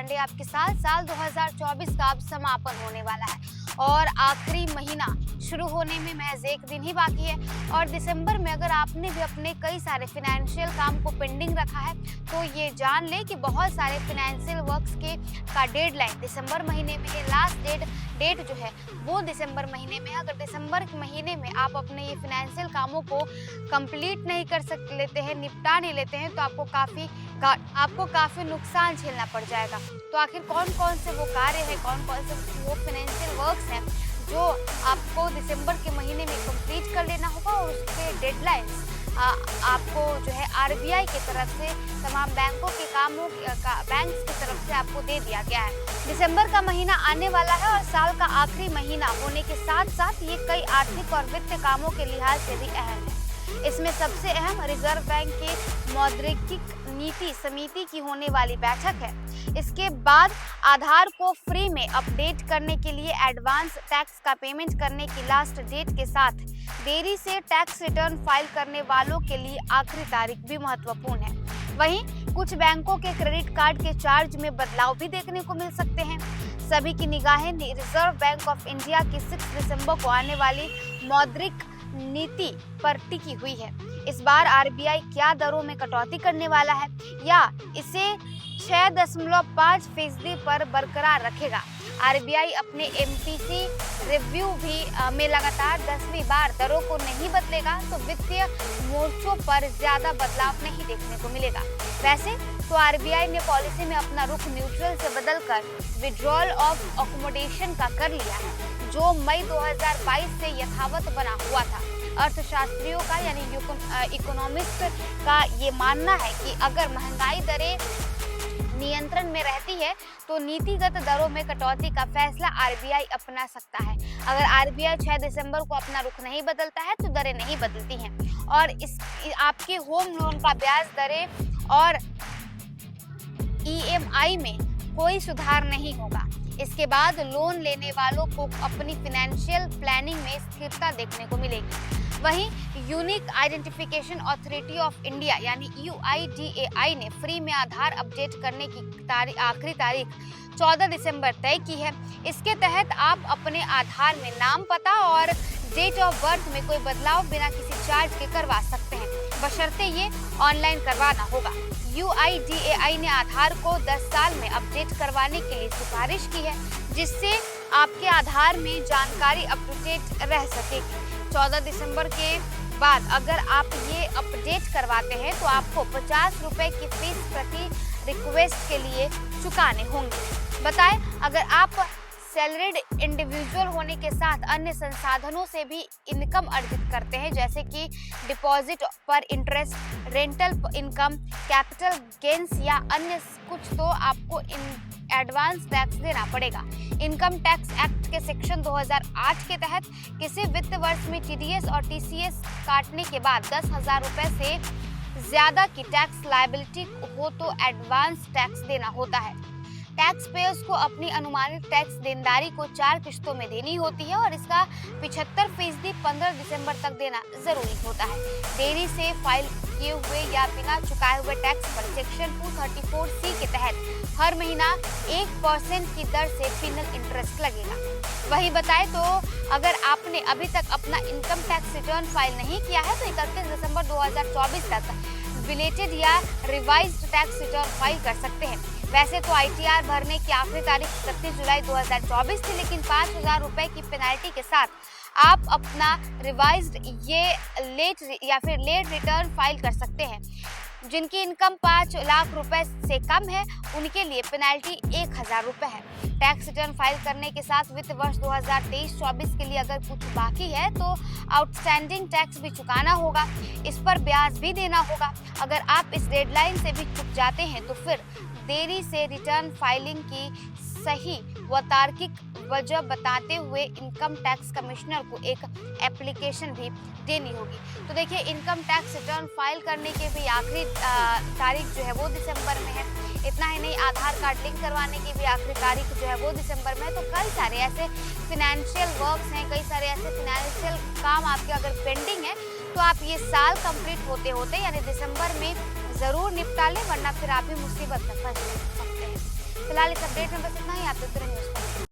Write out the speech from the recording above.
पांडे आपके साथ। साल 2024 का अब समापन होने वाला है और आखिरी महीना शुरू होने में महज एक दिन ही बाकी है। और दिसंबर में अगर आपने भी अपने कई सारे फाइनेंशियल काम को पेंडिंग रखा है तो ये जान ले कि बहुत सारे फाइनेंशियल वर्क्स का डेडलाइन दिसंबर महीने में है। लास्ट डेट जो है वो दिसंबर महीने में है। अगर दिसंबर के महीने में आप अपने ये फाइनेंशियल कामों को कंप्लीट नहीं कर लेते हैं, निपटा नहीं लेते हैं, तो आपको काफ़ी नुकसान झेलना पड़ जाएगा। तो आखिर कौन कौन से वो कार्य हैं, कौन कौन से वो फाइनेंशियल वर्क्स हैं जो आपको दिसंबर के महीने में कंप्लीट कर लेना होगा और उसके डेडलाइंस आपको जो है आरबीआई की तरफ से तमाम बैंकों के बैंक्स की तरफ से आपको दे दिया गया है। दिसंबर का महीना आने वाला है और साल का आखिरी महीना होने के साथ साथ ये कई आर्थिक और वित्तीय कामों के लिहाज से भी अहम है। इसमें सबसे अहम रिजर्व बैंक की मौद्रिक नीति समिति की होने वाली बैठक है। इसके बाद आधार को फ्री में अपडेट करने के लिए एडवांस टैक्स का पेमेंट करने की लास्ट डेट के साथ देरी से टैक्स रिटर्न फाइल करने वालों के लिए आखिरी तारीख भी महत्वपूर्ण है। वहीं कुछ बैंकों के क्रेडिट कार्ड के चार्ज में बदलाव भी देखने को मिल सकते हैं। सभी की निगाहें रिजर्व बैंक ऑफ इंडिया की 6 दिसंबर को आने वाली मौद्रिक नीति पर टिकी हुई है। इस बार आरबीआई क्या दरों में कटौती करने वाला है या इसे 6.5% पर बरकरार रखेगा। आरबीआई अपने एमपीसी रिव्यू में लगातार 10वीं बार दरों को नहीं बदलेगा तो वित्तीय मोर्चों पर ज्यादा बदलाव नहीं देखने को मिलेगा। वैसे तो आरबीआई ने पॉलिसी में अपना रुख न्यूट्रल से बदलकर विड्रॉल ऑफ अकोमोडेशन का कर लिया है, जो मई 2022 से यथावत बना हुआ था। अर्थशास्त्रियों का यानी इकोनॉमिस्ट का ये मानना है कि अगर महंगाई दरें नियंत्रण में रहती है तो नीतिगत दरों में कटौती का फैसला आरबीआई अपना सकता है। अगर आरबीआई 6 दिसंबर को अपना रुख नहीं बदलता है तो दरें नहीं बदलती हैं और आपके होम लोन का ब्याज दरें और ईएमआई में कोई सुधार नहीं होगा। इसके बाद लोन लेने वालों को अपनी फाइनेंशियल प्लानिंग में स्थिरता देखने को मिलेगी। वहीं unique identification authority of India यानी यूआईडीएआई ने फ्री में आधार अपडेट करने की आखिरी तारीख 14 दिसंबर तय की है। इसके तहत आप अपने आधार में नाम, पता और डेट ऑफ बर्थ में कोई बदलाव बिना किसी चार्ज के करवा सकते हैं, बशर्ते ये ऑनलाइन करवाना होगा। यूआईडीएआई ने आधार को 10 साल में अपडेट करवाने के लिए सिफारिश की है, जिससे आपके आधार में जानकारी अप टू डेट रह सकेगी। 14 दिसंबर के बाद अगर आप ये अपडेट करवाते हैं तो आपको 50 रुपए की फीस प्रति रिक्वेस्ट के लिए चुकाने होंगे। बताएं, अगर आप सैलरीड इंडिविजुअल होने के साथ अन्य संसाधनों से भी इनकम अर्जित करते हैं, जैसे कि डिपॉजिट पर interest, rental income, capital gains या अन्य कुछ, तो आपको एडवांस टैक्स देना पड़ेगा। इनकम टैक्स एक्ट के सेक्शन 2008 के तहत किसी वित्त वर्ष में टीडीएस और टीसीएस काटने के बाद 10,000 रुपए से ज्यादा की टैक्स लायबिलिटी हो तो एडवांस टैक्स देना होता है। टैक्स पेयर्स को अपनी अनुमानित टैक्स देनदारी को 4 किश्तों में देनी होती है और इसका 75% 15 दिसंबर तक देना जरूरी होता है। देरी से फाइल किए हुए या बिना चुकाए हुए टैक्स पर सेक्शन 234C के तहत हर महीना 1% की दर से पिनल इंटरेस्ट लगेगा। वही बताए तो अगर आपने अभी तक अपना इनकम टैक्स रिटर्न फाइल नहीं किया है तो 31 दिसंबर 2024 तक बिलेटेड या रिवाइज्ड टैक्स रिटर्न फाइल कर सकते हैं। वैसे तो आईटीआर भरने की आखिरी तारीख 31 जुलाई 2024 थी, लेकिन 5,000 रुपए की पेनल्टी के साथ आप अपना रिवाइज्ड ये लेट रिटर्न फाइल कर सकते हैं। जिनकी इनकम 5 लाख रुपए से कम है उनके लिए पेनल्टी 1,000 रुपए है। टैक्स रिटर्न फाइल करने के साथ वित्त वर्ष 2023-24 के लिए अगर कुछ बाकी है तो आउटस्टैंडिंग टैक्स भी चुकाना होगा, इस पर ब्याज भी देना होगा। अगर आप इस डेडलाइन से भी चूक जाते हैं तो फिर देरी से रिटर्न फाइलिंग की सही व तार्किक वजह बताते हुए इनकम टैक्स कमिश्नर को एक एप्लीकेशन भी देनी होगी। तो देखिए, इनकम टैक्स रिटर्न फाइल करने के भी आखिरी तारीख जो है वो दिसंबर में है। इतना ही नहीं, आधार कार्ड लिंक करवाने की भी आखिरी तारीख जो है वो दिसंबर में है। तो कई सारे ऐसे फिनेंशियल वर्क्स हैं, कई सारे ऐसे फिनेंशियल काम आपके अगर पेंडिंग है तो आप ये साल कंप्लीट होते होते यानी दिसंबर में ज़रूर निपटा लें, वरना फिर आप भी मुसीबत में फंस सकते हैं। फिलहाल इस अपडेट में बस इतना ही। आप देखते रहिए न्यूज़।